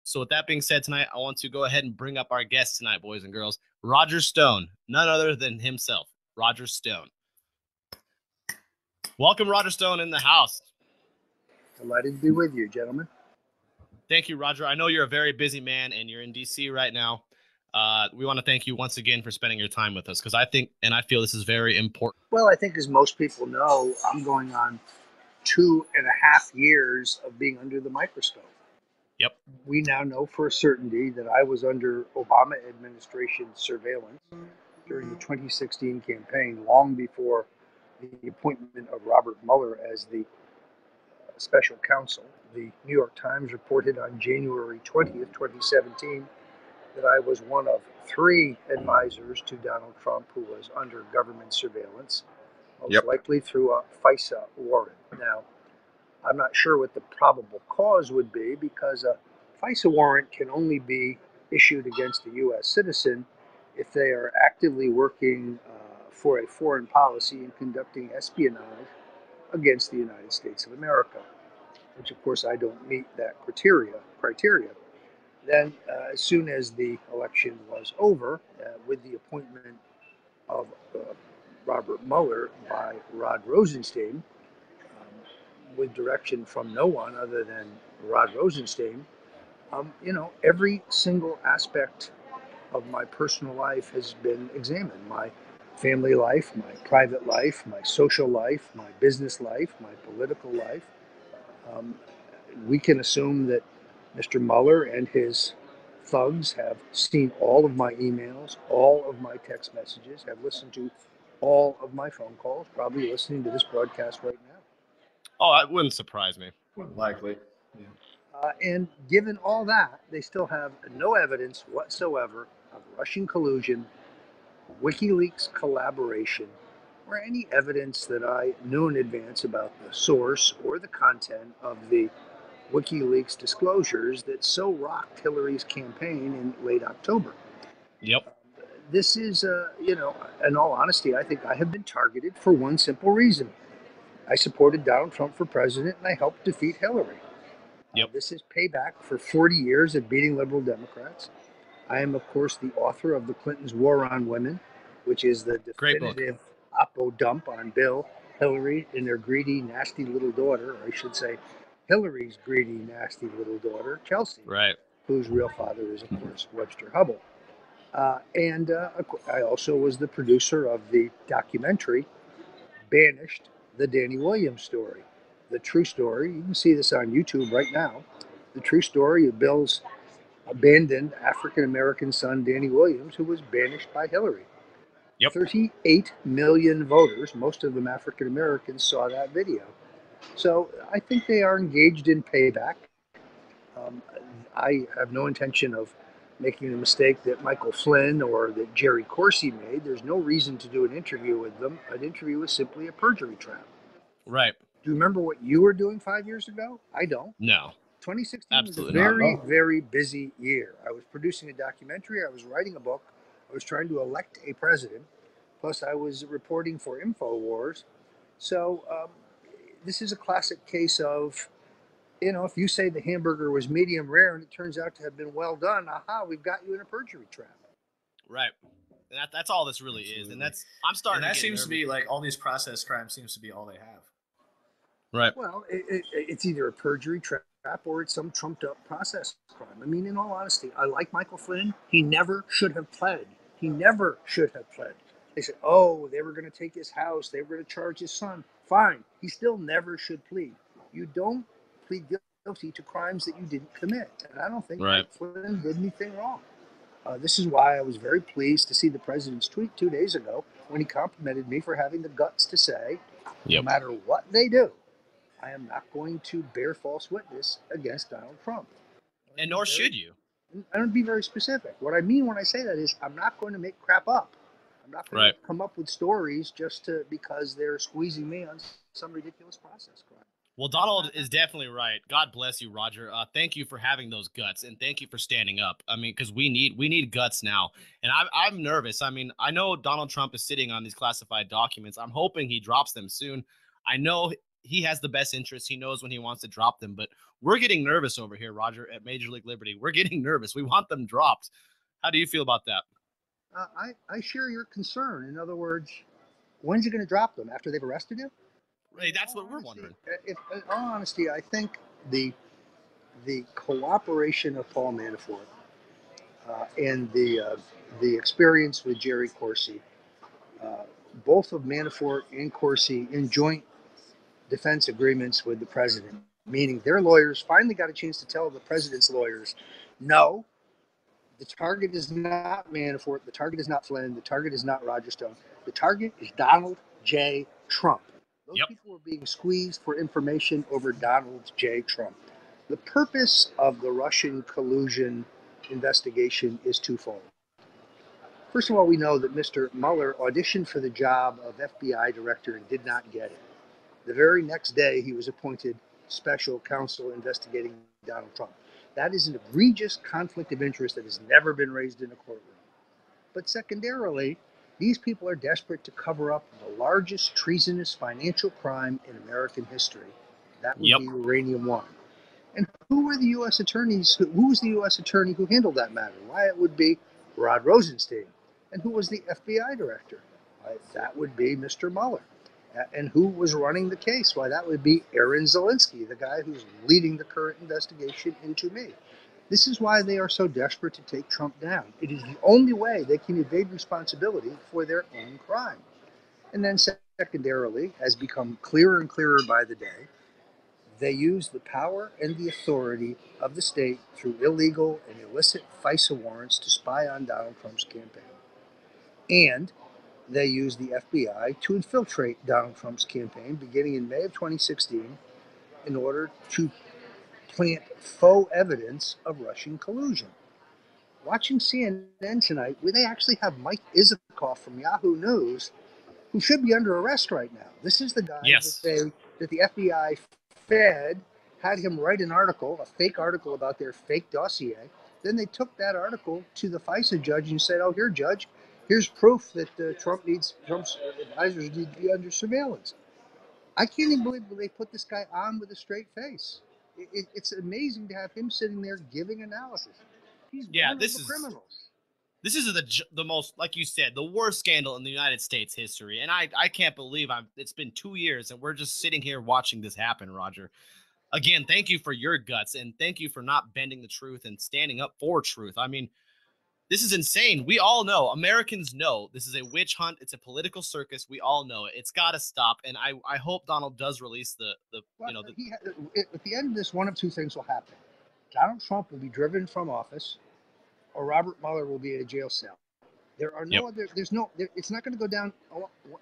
So with that being said, tonight, I want to go ahead and bring up our guest tonight, boys and girls, Roger Stone, none other than himself, Roger Stone. Welcome, Roger Stone, in the house. Delighted to be with you, gentlemen. Thank you, Roger. I know you're a very busy man, and you're in D.C. right now. We want to thank you once again for spending your time with us, because I think and I feel this is very important. Well, I think as most people know, I'm going on 2.5 years of being under the microscope. Yep. We now know for a certainty that I was under Obama administration surveillance during the 2016 campaign, long before the appointment of Robert Mueller as the special counsel. The New York Times reported on January 20th, 2017, that I was one of 3 advisors to Donald Trump who was under government surveillance, most likely through a FISA warrant. Now, I'm not sure what the probable cause would be, because a FISA warrant can only be issued against a U.S. citizen if they are actively working for a foreign policy and conducting espionage against the United States of America, which of course I don't meet that criteria. Then, as soon as the election was over, with the appointment of Robert Mueller by Rod Rosenstein, with direction from no one other than Rod Rosenstein, every single aspect of my personal life has been examined. My family life, my private life, my social life, my business life, my political life. We can assume that Mr. Mueller and his thugs have seen all of my emails, all of my text messages, have listened to all of my phone calls, probably listening to this broadcast right now. Oh, that wouldn't surprise me. Likely. Yeah. And given all that, they still have no evidence whatsoever of Russian collusion, WikiLeaks collaboration, or any evidence that I knew in advance about the source or the content of the WikiLeaks disclosures that so rocked Hillary's campaign in late October. Yep. This is, in all honesty, I think I have been targeted for one simple reason. I supported Donald Trump for president, and I helped defeat Hillary. Yep. This is payback for 40 years of beating liberal Democrats. I am, of course, the author of the Clintons' War on Women, which is the definitive oppo dump on Bill, Hillary, and their greedy, nasty little daughter, or I should say, Hillary's greedy, nasty little daughter, Chelsea, right, whose real father is, of course, Webster Hubbell. And I also was the producer of the documentary, Banished, the Danny Williams story. The true story, you can see this on YouTube right now, the true story of Bill's abandoned African-American son, Danny Williams, who was banished by Hillary. Yep. 38 million voters, most of them African-Americans, saw that video. So I think they are engaged in payback. I have no intention of making the mistake that Michael Flynn or that Jerry Corsi made. There's no reason to do an interview with them. An interview is simply a perjury trap. Right. Do you remember what you were doing 5 years ago? I don't. No. 2016 Absolutely was a very, very busy year. I was producing a documentary. I was writing a book. I was trying to elect a president. Plus, I was reporting for InfoWars. So this is a classic case of, if you say the hamburger was medium rare and it turns out to have been well done, aha, we've got you in a perjury trap. Right. That's all this really is. And I'm starting and that to get seems nervous. to be like all these process crimes seems to be all they have. Right. Well, it's either a perjury trap or it's some trumped up process crime. I mean, in all honesty, I like Michael Flynn. He never should have pled. They said, they were going to take his house. They were going to charge his son. Fine. He still never should plead. You don't plead guilty to crimes that you didn't commit. And I don't think Mike Flynn did anything wrong. This is why I was very pleased to see the president's tweet 2 days ago when he complimented me for having the guts to say, no matter what they do, I am not going to bear false witness against Donald Trump. And nor should you. I don't be very specific. What I mean when I say that is I'm not going to make crap up. I'm not going to come up with stories just because they're squeezing me on some ridiculous process crime. Well, Donald is definitely right. God bless you, Roger. Thank you for having those guts, and thank you for standing up. I mean, because we need guts now, and I'm nervous. I mean, I know Donald Trump is sitting on these classified documents. I'm hoping he drops them soon. I know he has the best interests. He knows when he wants to drop them. But we're getting nervous over here, Roger, at Major League Liberty. We're getting nervous. We want them dropped. How do you feel about that? I share your concern. In other words, when's he going to drop them? After they've arrested him? Hey, that's what we're wondering. In all honesty, I think the cooperation of Paul Manafort and the experience with Jerry Corsi, uh, both of Manafort and Corsi in joint defense agreements with the president, meaning their lawyers finally got a chance to tell the president's lawyers, no, the target is not Manafort, the target is not Flynn, the target is not Roger Stone, the target is Donald J. Trump. Those Yep. people were being squeezed for information over Donald J. Trump. The purpose of the Russian collusion investigation is twofold. First of all, we know that Mr. Mueller auditioned for the job of FBI director and did not get it. The very next day, he was appointed special counsel investigating Donald Trump. That is an egregious conflict of interest that has never been raised in a courtroom. But secondarily, these people are desperate to cover up the largest treasonous financial crime in American history. That would Yep. be Uranium One. And who were the U.S. attorneys? Who was the U.S. attorney who handled that matter? Why, it would be Rod Rosenstein. And who was the FBI director? Why, that would be Mr. Mueller. And who was running the case? Why, that would be Aaron Zelinsky, the guy who's leading the current investigation into me. This is why they are so desperate to take Trump down. It is the only way they can evade responsibility for their own crime. And then secondarily, has become clearer and clearer by the day, they use the power and the authority of the state through illegal and illicit FISA warrants to spy on Donald Trump's campaign. And they use the FBI to infiltrate Donald Trump's campaign beginning in May of 2016 in order to plant faux evidence of Russian collusion. Watching CNN tonight, where they actually have Mike Isikoff from Yahoo News, who should be under arrest right now. This is the guy Yes. that the FBI fed, had him write an article, a fake article about their fake dossier. Then they took that article to the FISA judge and said, "Oh, here, judge, here's proof that Trump's advisors need to be under surveillance." I can't even believe they put this guy on with a straight face. It's amazing to have him sitting there giving analysis. He's Yeah, one of the criminals. this is the most, like you said, the worst scandal in the United States history. And I can't believe it's been 2 years and we're just sitting here watching this happen, Roger. Again, thank you for your guts and thank you for not bending the truth and standing up for truth. I mean, this is insane. We all know, Americans know this is a witch hunt. It's a political circus. We all know it. It's got to stop. And I hope Donald does release Well, you know, the, at the end of this, one of two things will happen. Donald Trump will be driven from office, or Robert Mueller will be in a jail cell. There are Yep. no other. There's no. It's not going to go down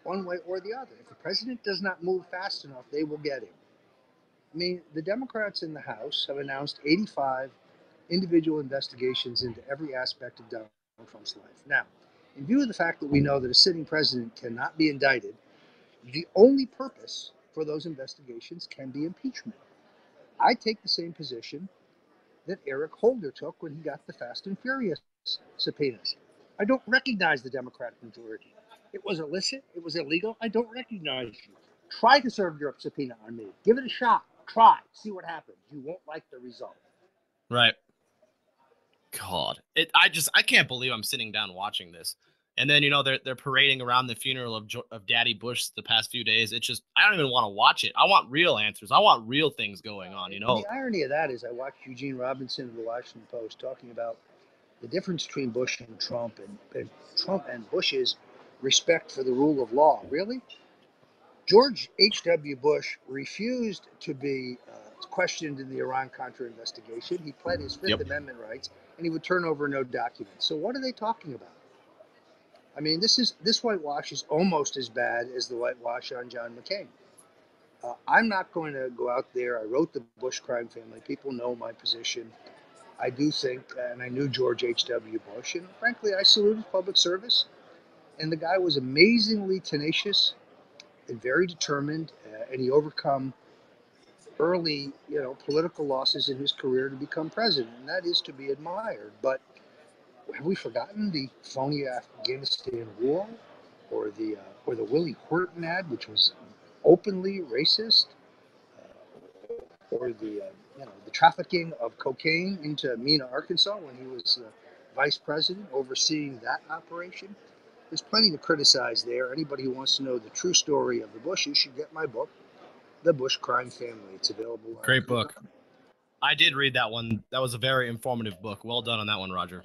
one way or the other. If the president does not move fast enough, they will get him. I mean, the Democrats in the House have announced 85 individual investigations into every aspect of Donald Trump's life. Now, in view of the fact that we know that a sitting president cannot be indicted, the only purpose for those investigations can be impeachment. I take the same position that Eric Holder took when he got the Fast and Furious subpoenas. I don't recognize the Democratic majority. It was illicit. It was illegal. I don't recognize you. Try to serve your subpoena on me. Give it a shot. Try. See what happens. You won't like the result. right. God, I can't believe I'm sitting down watching this. And then, they're parading around the funeral of Daddy Bush the past few days. It's just, I don't even want to watch it. I want real answers. I want real things going on, And the irony of that is I watched Eugene Robinson of the Washington Post talking about the difference between Bush and Trump and Trump and Bush's respect for the rule of law. Really? George H.W. Bush refused to be questioned in the Iran-Contra investigation. He pled his Fifth Yep. Amendment rights, and he would turn over no documents. So what are they talking about? I mean, this whitewash is almost as bad as the whitewash on John McCain. I'm not going to go out there. I wrote the Bush crime family. People know my position. I do think, and I knew George H.W. Bush, and frankly, I salute his public service. And the guy was amazingly tenacious and very determined, and he overcome early, political losses in his career to become president, and that is to be admired. But have we forgotten the phony Afghanistan war, or the Willie Horton ad, which was openly racist? or the trafficking of cocaine into Mena, Arkansas, when he was vice president overseeing that operation. There's plenty to criticize there. Anybody who wants to know the true story of the Bushes should get my book, The Bush Crime Family. It's available. Great book. I did read that one. That was a very informative book. Well done on that one, Roger.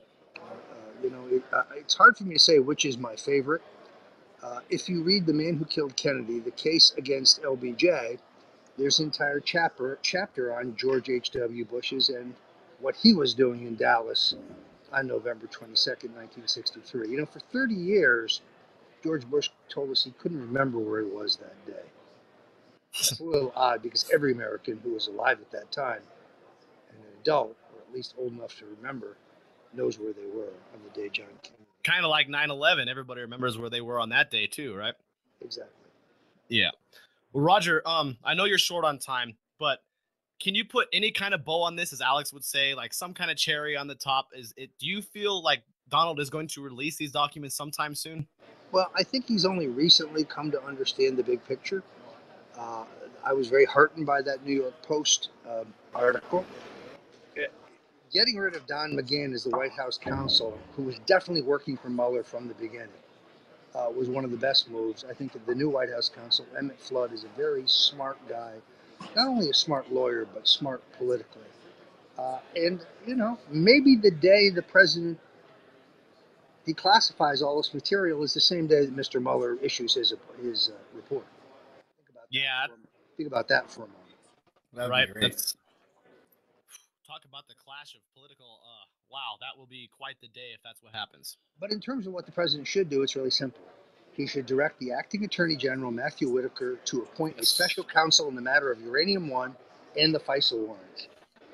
It's hard for me to say which is my favorite. If you read The Man Who Killed Kennedy, the case against LBJ, there's an entire chapter on George H.W. Bush's and what he was doing in Dallas on November 22nd, 1963. For 30 years, George Bush told us he couldn't remember where he was that day. It's a little odd because every American who was alive at that time, and an adult, or at least old enough to remember, knows where they were on the day John Kennedy. Kind of like 9/11. Everybody remembers where they were on that day too, right? Exactly. Yeah. Well, Roger, I know you're short on time, but can you put any kind of bow on this, as Alex would say, like some kind of cherry on the top? Do you feel like Donald is going to release these documents sometime soon? Well, I think he's only recently come to understand the big picture. I was very heartened by that New York Post article. Getting rid of Don McGahn as the White House counsel, who was definitely working for Mueller from the beginning, was one of the best moves. I think that the new White House counsel, Emmett Flood, is a very smart guy. Not only a smart lawyer, but smart politically. And maybe the day the president declassifies all this material is the same day that Mr. Mueller issues his report. Think about that for a moment. That would right. be great. Talk about the clash of political. Wow, that will be quite the day if that's what happens. But in terms of what the president should do, it's really simple. He should direct the acting attorney general, Matthew Whitaker, to appoint a special counsel in the matter of Uranium One and the FISA warrants.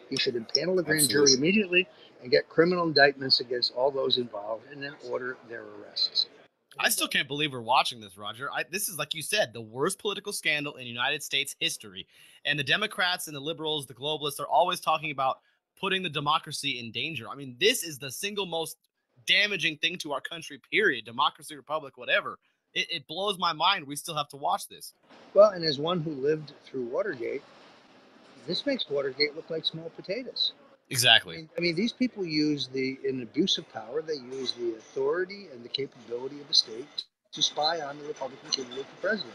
He should impanel the grand jury immediately and get criminal indictments against all those involved, and then order their arrests. I still can't believe we're watching this, Roger. This is, like you said, the worst political scandal in United States history. And the Democrats and the liberals, the globalists, are always talking about putting the democracy in danger. I mean, this is the single most damaging thing to our country, period. Democracy, republic, whatever. It blows my mind we still have to watch this. Well, and as one who lived through Watergate, this makes Watergate look like small potatoes. Exactly. I mean, these people use an abuse of power. They use the authority and the capability of the state to spy on the Republican candidate for president.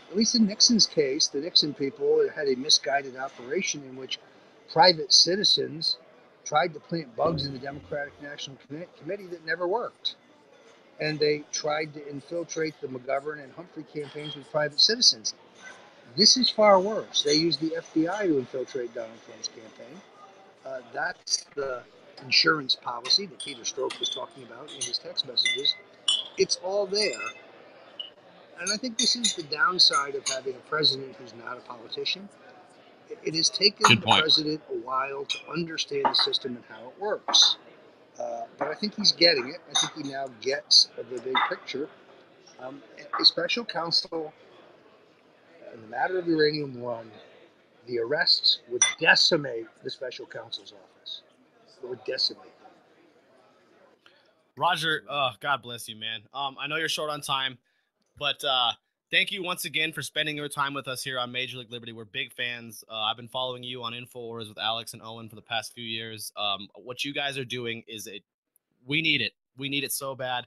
At least in Nixon's case, the Nixon people had a misguided operation in which private citizens tried to plant bugs in the Democratic National Committee that never worked. And they tried to infiltrate the McGovern and Humphrey campaigns with private citizens. This is far worse. They used the FBI to infiltrate Donald Trump's campaign. That's the insurance policy that Peter Strzok was talking about in his text messages. It's all there. And I think this is the downside of having a president who's not a politician. It has taken the president a while to understand the system and how it works. But I think he's getting it. I think he now gets the big picture. A special counsel in the matter of Uranium One, the arrests would decimate the special counsel's office. It would decimate them. Roger, God bless you, man. I know you're short on time, but thank you once again for spending your time with us here on Major League Liberty. We're big fans. I've been following you on InfoWars with Alex and Owen for the past few years. What you guys are doing we need it. We need it so bad.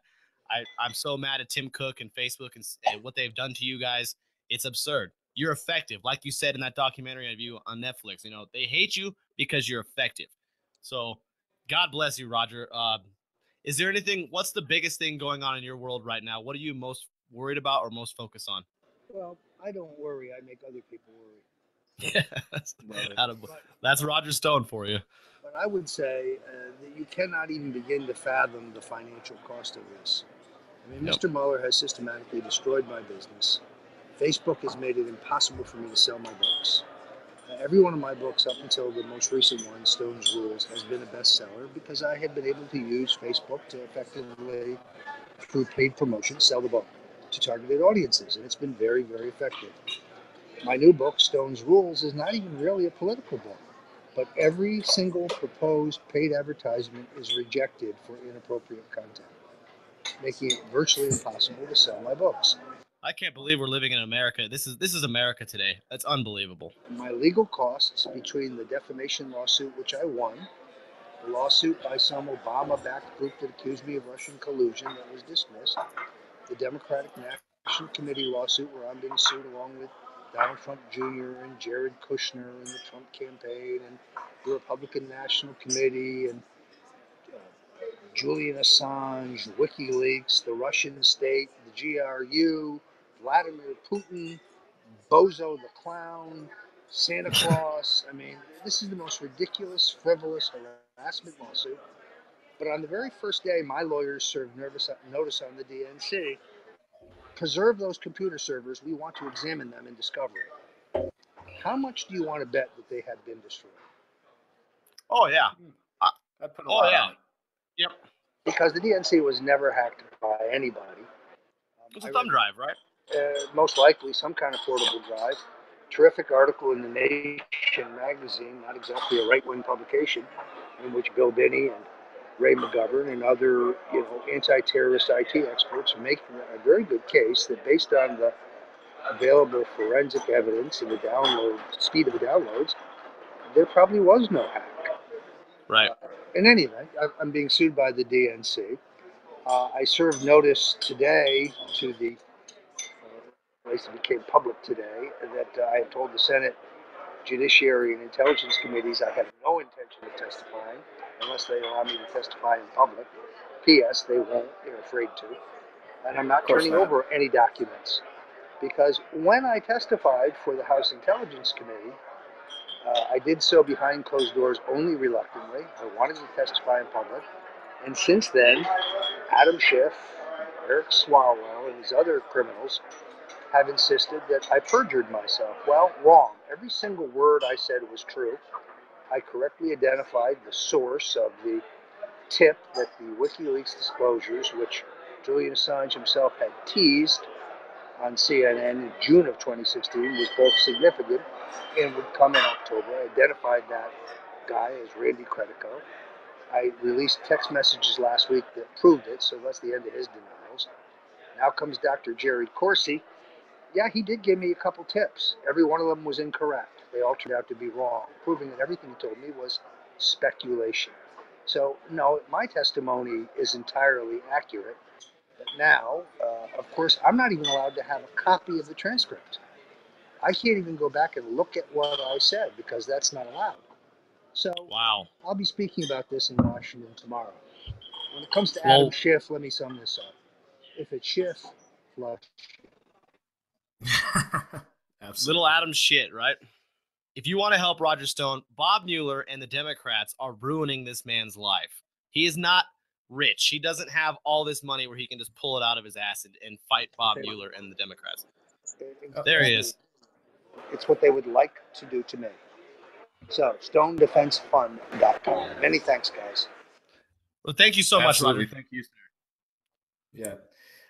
I'm so mad at Tim Cook and Facebook and what they've done to you guys. It's absurd. You're effective. Like you said in that documentary of you on Netflix, they hate you because you're effective. So God bless you, Roger. Is there what's the biggest thing going on in your world right now? What are you most worried about or most focused on? Well, I don't worry. I make other people worry. Yeah, that's Roger Stone for you. But I would say that you cannot even begin to fathom the financial cost of this. I mean, Mr. Mueller has systematically destroyed my business. Facebook has made it impossible for me to sell my books. Every one of my books, up until the most recent one, Stone's Rules, has been a bestseller because I have been able to use Facebook to effectively, through paid promotion, sell the book to targeted audiences, and it's been very, very effective. My new book, Stone's Rules, is not even really a political book, but every single proposed paid advertisement is rejected for inappropriate content, making it virtually impossible to sell my books. I can't believe we're living in America. This is America today. That's unbelievable. My legal costs between the defamation lawsuit, which I won, the lawsuit by some Obama-backed group that accused me of Russian collusion that was dismissed, the Democratic National Committee lawsuit where I'm being sued along with Donald Trump Jr. and Jared Kushner and the Trump campaign and the Republican National Committee and Julian Assange, WikiLeaks, the Russian state, the GRU, Vladimir Putin, Bozo the Clown, Santa Claus. I mean, this is the most ridiculous, frivolous harassment lawsuit. But on the very first day, my lawyers served notice on the DNC. Preserve those computer servers. We want to examine them in discovery. How much do you want to bet that they have been destroyed? Oh, yeah. I put a lot on it. Yep. Because the DNC was never hacked by anybody. It's a thumb drive, right? Most likely some kind of portable drive. Terrific article in the Nation magazine, not exactly a right-wing publication, in which Bill Binney and Ray McGovern and other anti-terrorist IT experts make a very good case that based on the available forensic evidence and the speed of the downloads, there probably was no hack. Right. In any event, I'm being sued by the DNC. I served notice today to the, at least it became public today, that I have told the Senate Judiciary and Intelligence Committees I have no intention of testifying unless they allow me to testify in public. P.S. They won't, they're afraid to. And I'm not turning over any documents. Because when I testified for the House Intelligence Committee, I did so behind closed doors only reluctantly. I wanted to testify in public. And since then, Adam Schiff, Eric Swalwell, and these other criminals have insisted that I perjured myself. Well, wrong. Every single word I said was true. I correctly identified the source of the tip that the WikiLeaks disclosures, which Julian Assange himself had teased on CNN in June of 2016, was both significant and would come in October. I identified that guy as Randy Credico. I released text messages last week that proved it, so that's the end of his denials. Now comes Dr. Jerry Corsi. Yeah, he did give me a couple tips. Every one of them was incorrect. They all turned out to be wrong, proving that everything he told me was speculation. So, no, my testimony is entirely accurate. But now, of course, I'm not even allowed to have a copy of the transcript. I can't even go back and look at what I said because that's not allowed. So, wow. I'll be speaking about this in Washington tomorrow. When it comes to Adam Schiff, let me sum this up. If it's Schiff, flush. Little Adam shit, right? If you want to help Roger Stone, Bob Mueller and the Democrats are ruining this man's life. He is not rich. He doesn't have all this money where he can just pull it out of his ass and fight Bob Mueller and the Democrats. There he is. It's what they would like to do to me. So, StoneDefenseFund.com. Many thanks, guys. Well, thank you so much, Roger. Thank you, sir. Yeah.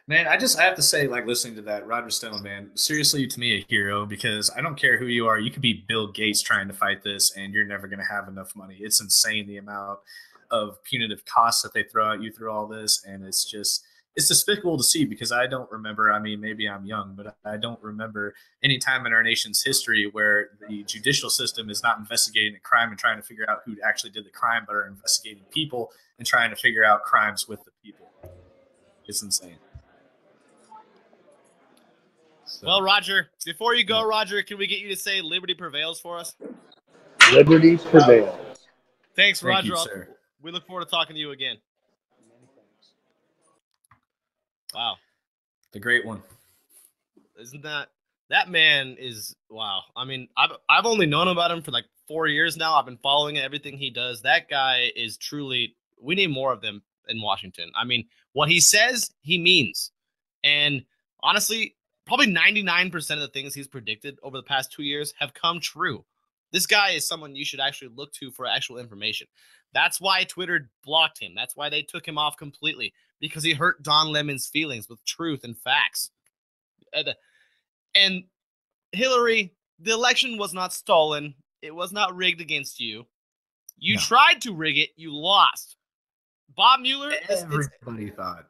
Man, I have to say, like, listening to that, Roger Stone, man, seriously, to me, a hero, because I don't care who you are. You could be Bill Gates trying to fight this, and you're never going to have enough money. It's insane the amount of punitive costs that they throw at you through all this, and it's despicable to see because I don't remember, I mean, maybe I'm young, but I don't remember any time in our nation's history where the judicial system is not investigating a crime and trying to figure out who actually did the crime, but are investigating people and trying to figure out crimes with the people. It's insane. So. Well, Roger, before you go, Roger, can we get you to say Liberty Prevails for us? Liberty prevails. Thanks, Roger. Thank you, sir. We look forward to talking to you again. Wow. The great one. Isn't that man is, wow. I mean, I've only known about him for like 4 years now. I've been following everything he does. That guy is truly, we need more of them in Washington. I mean, what he says, he means. And honestly, probably 99% of the things he's predicted over the past 2 years have come true. This guy is someone you should actually look to for actual information. That's why Twitter blocked him. That's why they took him off completely, because he hurt Don Lemon's feelings with truth and facts. And Hillary, the election was not stolen. It was not rigged against you. You tried to rig it. You lost. Bob Mueller. Everybody thought.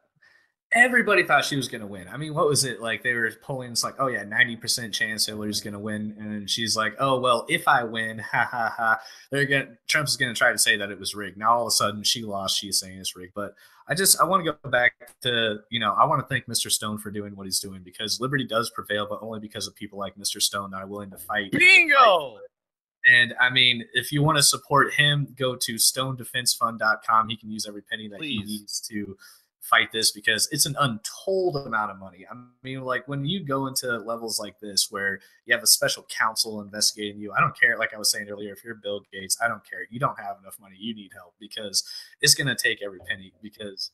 Everybody thought she was going to win. I mean, what was it like? They were polling. It's like, oh yeah, 90% chance Hillary's going to win, and then she's like, oh well, if I win, ha ha ha. Trump's going to try to say that it was rigged. Now all of a sudden she lost. She's saying it's rigged. But I want to go back to I want to thank Mr. Stone for doing what he's doing, because liberty does prevail, but only because of people like Mr. Stone that are willing to fight. Bingo. And I mean, if you want to support him, go to stonedefensefund.com. He can use every penny that he needs to fight this, because it's an untold amount of money. I mean, like when you go into levels like this where you have a special counsel investigating you, I don't care. Like I was saying earlier, if you're Bill Gates, I don't care. You don't have enough money. You need help, because it's going to take every penny, because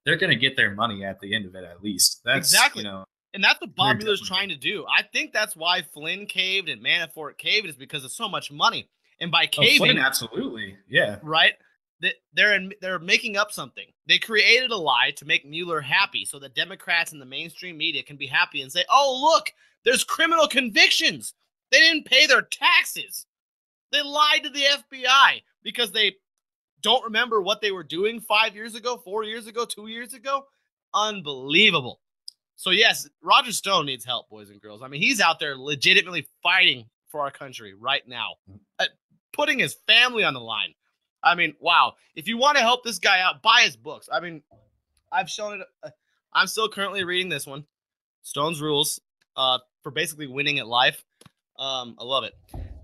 they're going to get their money at the end of it, at least. That's exactly. And that's what Bob Mueller's trying to do. I think that's why Flynn caved and Manafort caved, is because of so much money. And by caving, Flynn, absolutely, yeah, right. They're making up something. They created a lie to make Mueller happy, so the Democrats and the mainstream media can be happy and say, "Oh, look, there's criminal convictions. They didn't pay their taxes. They lied to the FBI because they don't remember what they were doing 5 years ago, 4 years ago, 2 years ago." Unbelievable. So yes, Roger Stone needs help, boys and girls. I mean, he's out there legitimately fighting for our country right now, putting his family on the line. I mean, wow. If you want to help this guy out, buy his books. I mean, I've shown it. I'm still currently reading this one, Stone's Rules, for basically winning at life. I love it.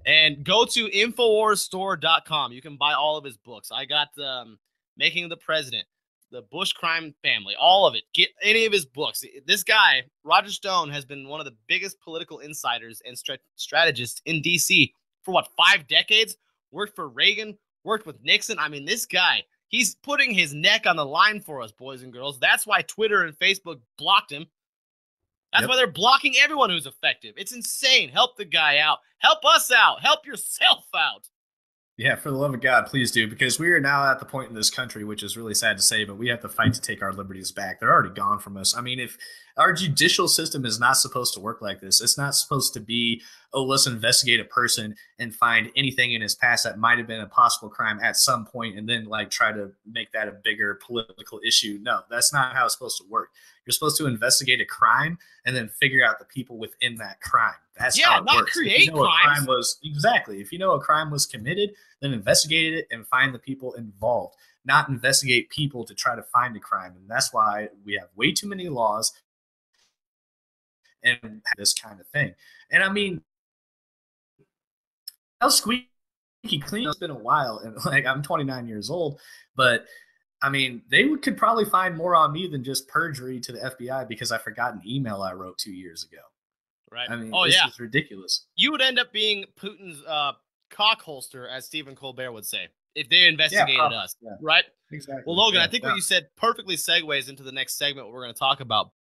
And go to InfoWarsStore.com. You can buy all of his books. I got Making the President, The Bush Crime Family, all of it. Get any of his books. This guy, Roger Stone, has been one of the biggest political insiders and strategists in D.C. for, 5 decades? Worked for Reagan, worked with Nixon. I mean, this guy, he's putting his neck on the line for us, boys and girls. That's why Twitter and Facebook blocked him. That's why they're blocking everyone who's effective. It's insane. Help the guy out. Help us out. Help yourself out. Yeah, for the love of God, please do, because we are now at the point in this country, which is really sad to say, but we have to fight to take our liberties back. They're already gone from us. I mean, if our judicial system is not supposed to work like this, it's not supposed to be, oh, let's investigate a person and find anything in his past that might have been a possible crime at some point and then like try to make that a bigger political issue. No, that's not how it's supposed to work. You're supposed to investigate a crime and then figure out the people within that crime. That's how it works. Create if you know crimes. A crime was exactly. If you know a crime was committed, then investigate it and find the people involved. Not investigate people to try to find a crime. And that's why we have way too many laws and this kind of thing. And I mean, how squeaky clean it's been a while, and like I'm 29 years old, but I mean, they could probably find more on me than just perjury to the FBI because I forgot an email I wrote 2 years ago. Right. I mean, this is ridiculous. You would end up being Putin's cock holster, as Stephen Colbert would say, if they investigated us. Yeah. Right? Exactly. Well, Logan, I think what you said perfectly segues into the next segment, what we're going to talk about.